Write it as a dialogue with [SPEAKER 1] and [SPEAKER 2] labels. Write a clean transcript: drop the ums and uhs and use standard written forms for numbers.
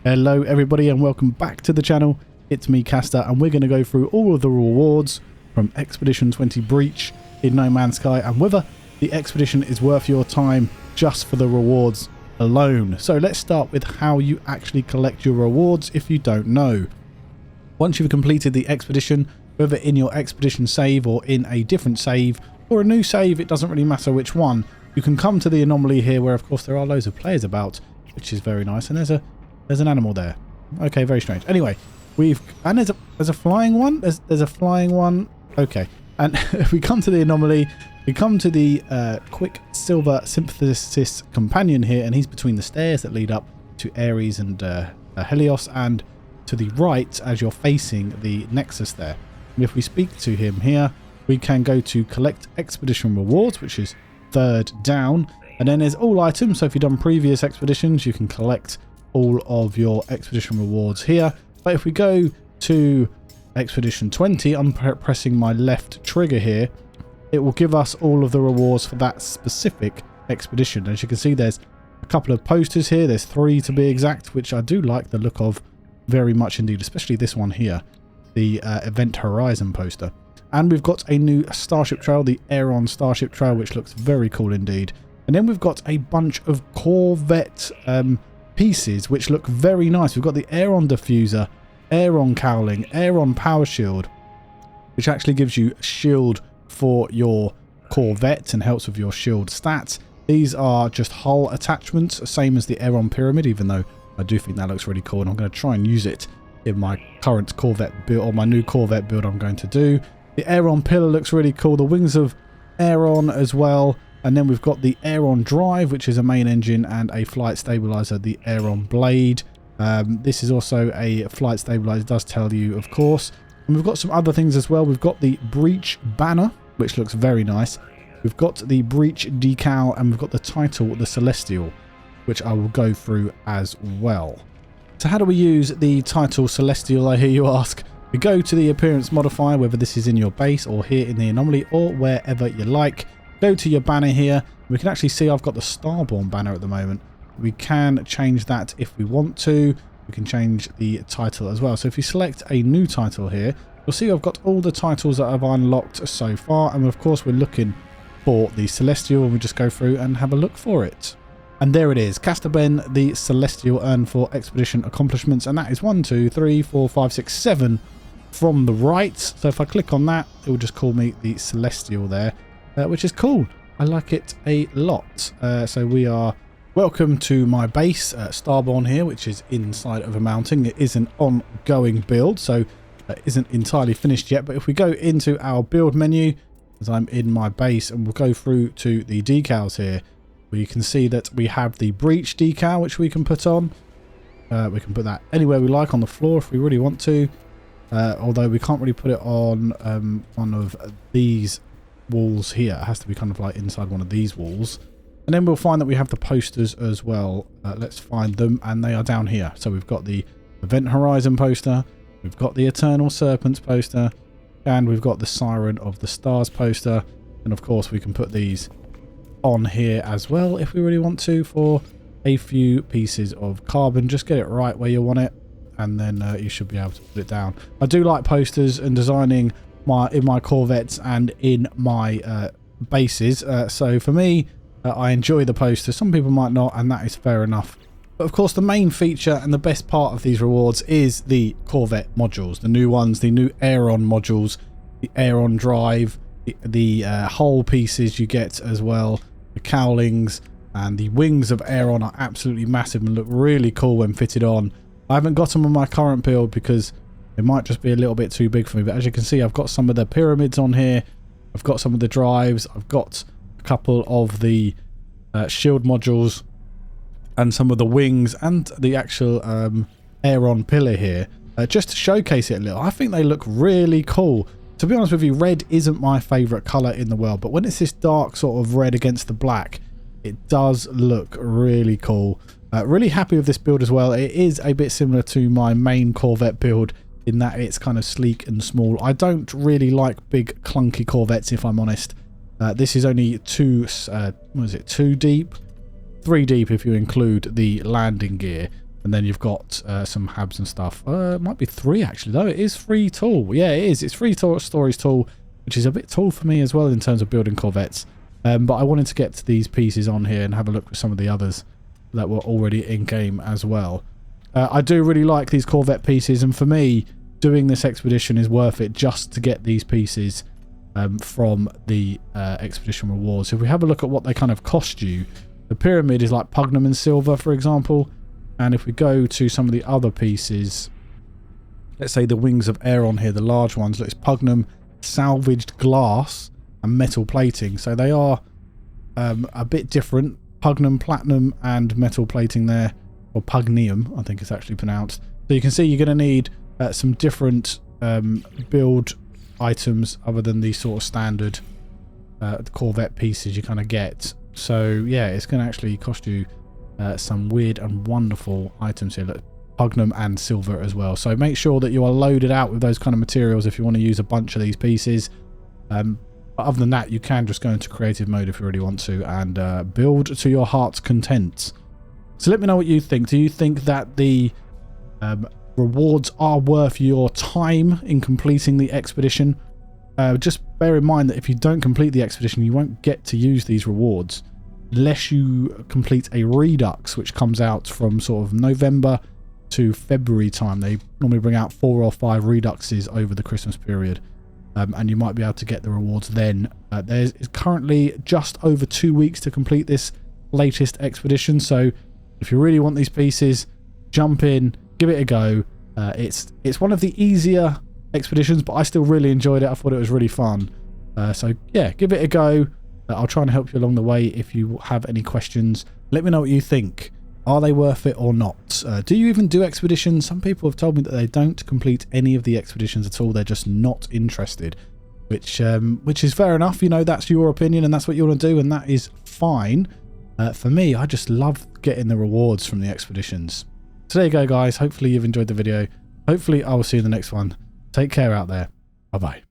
[SPEAKER 1] Hello everybody and welcome back to the channel. It's me, Caster, and we're going to go through all of the rewards from Expedition 20 Breach in No Man's Sky and whether the expedition is worth your time just for the rewards alone. So let's start with how you actually collect your rewards if you don't know. Once you've completed the expedition, whether in your expedition save or in a different save or a new save, it doesn't really matter which one, you can come to the anomaly here where of course there are loads of players about, which is very nice, and there's an animal there. Okay, very strange. Anyway, there's a flying one. There's a flying one. Okay, and if we come to the anomaly, we come to the quick silver synthesis companion here, and he's between the stairs that lead up to Ares and Helios, and to the right as you're facing the Nexus there. And if we speak to him here, we can go to collect expedition rewards, which is third down, and then there's all items. So if you've done previous expeditions, you can collect all of your expedition rewards here. But if we go to Expedition 20, I'm pressing my left trigger here, it will give us all of the rewards for that specific expedition. As you can see, there's a couple of posters here. There's 3 to be exact, which I do like the look of very much indeed, especially this one here, the Event Horizon poster. And we've got a new starship trail, the Aeron starship trail, which looks very cool indeed. And then we've got a bunch of Corvette pieces which look very nice. We've got the Aeron diffuser, Aeron cowling, Aeron power shield, which actually gives you a shield for your Corvette and helps with your shield stats. These are just hull attachments, same as the Aeron pyramid, even though I do think that looks really cool, and I'm going to try and use it in my current Corvette build, or my new Corvette build I'm going to do. The Aeron pillar looks really cool, the wings of Aeron as well. And then we've got the Aeron drive, which is a main engine, and a flight stabilizer, the Aeron blade. This is also a flight stabilizer, it does tell you, of course. And we've got some other things as well. We've got the breach banner, which looks very nice. We've got the breach decal, and we've got the title, the Celestial, which I will go through as well. So how do we use the title Celestial, I hear you ask? We go to the appearance modifier, whether this is in your base or here in the anomaly or wherever you like. Go to your banner here. We can actually see I've got the Starborn banner at the moment. We can change that if we want to. We can change the title as well. So if you select a new title here, you'll see I've got all the titles that I've unlocked so far. And of course, we're looking for the Celestial, and we just go through and have a look for it. And there it is, caster.penn, the Celestial, earn for expedition accomplishments. And that is 1, 2, 3, 4, 5, 6, 7 from the right. So if I click on that, it will just call me the Celestial there. Which is cool. I like it a lot. So we are welcome to my base, Starborn here, which is inside of a mountain. It is an ongoing build, so it isn't entirely finished yet. But if we go into our build menu, as I'm in my base, and we'll go through to the decals here, where you can see that we have the breach decal, which we can put on. We can put that anywhere we like on the floor if we really want to. Although we can't really put it on one of these walls here. It has to be kind of like inside one of these walls. And then we'll find that we have the posters as well. Let's find them, and they are down here. So we've got the Event Horizon poster, we've got the Eternal Serpents poster, and we've got the Siren of the Stars poster. And of course we can put these on here as well if we really want to, for a few pieces of carbon. Just get it right where you want it, and then you should be able to put it down. I do like posters and designing in my Corvettes and in my bases, so for me, I enjoy the poster. Some people might not, and that is fair enough. But of course, the main feature and the best part of these rewards is the Corvette modules, the new ones, the new Aeron modules, the Aeron drive, the hull pieces you get as well, the cowlings, and the wings of Aeron are absolutely massive and look really cool when fitted on. I haven't got them on my current build because it might just be a little bit too big for me, but as you can see, I've got some of the pyramids on here, I've got some of the drives, I've got a couple of the shield modules, and some of the wings, and the actual Aeron pillar here, just to showcase it a little. I think they look really cool. To be honest with you, red isn't my favourite colour in the world, but when it's this dark sort of red against the black, it does look really cool. Really happy with this build as well. It is a bit similar to my main Corvette build in that it's kind of sleek and small. I don't really like big clunky Corvettes, if I'm honest. This is only 2 deep, 3 deep if you include the landing gear. And then you've got some habs and stuff. It might be 3 actually, though. It is free tool. Yeah, it is. It's free storage tool, which is a bit tall for me as well in terms of building Corvettes. But I wanted to get these pieces on here and have a look with some of the others that were already in game as well. I do really like these Corvette pieces, and for me, doing this expedition is worth it just to get these pieces from the expedition rewards. So if we have a look at what they kind of cost you, the pyramid is like Pugnum and silver, for example. And if we go to some of the other pieces, let's say the wings of air on here, the large ones, look, it's Pugnum, salvaged glass, and metal plating. So they are a bit different. Pugnum, platinum, and metal plating there, or Pugnium, I think it's actually pronounced. So you can see you're going to need some different build items other than these sort of standard Corvette pieces you kind of get. So yeah, it's going to actually cost you some weird and wonderful items here. Look, Pugnum and silver as well. So make sure that you are loaded out with those kind of materials if you want to use a bunch of these pieces. But other than that, you can just go into creative mode if you really want to and build to your heart's content. So let me know what you think. Do you think that the rewards are worth your time in completing the expedition? Just bear in mind that if you don't complete the expedition, you won't get to use these rewards unless you complete a redux, which comes out from sort of November to February time. They normally bring out 4 or 5 reduxes over the Christmas period, and you might be able to get the rewards then. There's currently just over 2 weeks to complete this latest expedition, so if you really want these pieces, jump in, give it a go. It's one of the easier expeditions, but I still really enjoyed it. I thought it was really fun. So yeah, give it a go. I'll try and help you along the way. If you have any questions, let me know what you think. Are they worth it or not? Do you even do expeditions? Some people have told me that they don't complete any of the expeditions at all. They're just not interested, which is fair enough. You know, that's your opinion and that's what you want to do, and that is fine. For me, I just love getting the rewards from the expeditions. So there you go, guys. Hopefully you've enjoyed the video. Hopefully I will see you in the next one. Take care out there. Bye-bye.